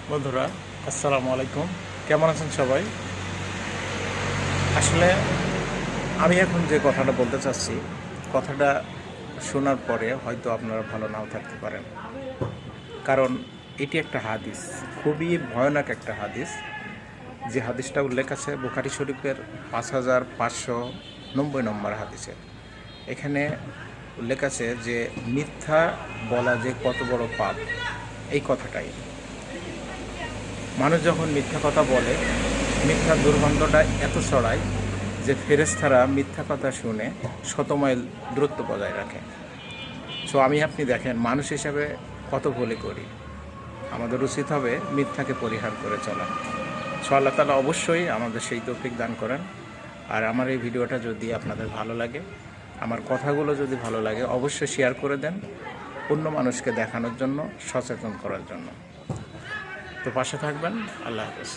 বন্ধুরা, আসসালামু আলাইকুম। কেমন আছেন সবাই? আসলে আমি এখন যে কথাটা বলতে চাচ্ছি, কথাটা শোনার পরে হয়তো আপনারা ভালো নাও থাকতে পারেন। কারণ এটি একটা হাদিস, খুবই ভয়ানক একটা হাদিস। যে হাদিসটা উল্লেখ আছে বুখারী শরীফের 5590 নম্বর হাদিসে। এখানে উল্লেখ আছে যে মিথ্যা বলা যে কত বড় পাপ, এই কথাটাই। মানুষ যখন মিথ্যা কথা বলে, মিথ্যার দুর্গন্ধটা এত ছড়ায় যে ফেরেশতারা মিথ্যা কথা শুনে শত মাইল দূরত্ব বজায় রাখে। সো আপনি দেখেন, মানুষ হিসাবে কত ভুলই করি। আমাদের উচিত হবে মিথ্যাকে পরিহার করে চলা। সো আল্লাহ তাআলা অবশ্যই আমাদের সেই তৌফিক দান করেন। আর আমার এই ভিডিওটা যদি আপনাদের ভালো লাগে, আমার কথাগুলো যদি ভালো লাগে, অবশ্যই শেয়ার করে দেন, অন্য মানুষকে দেখানোর জন্য, সচেতন করার জন্য। তো পাশে থাকবেন। আল্লাহ হাফেজ।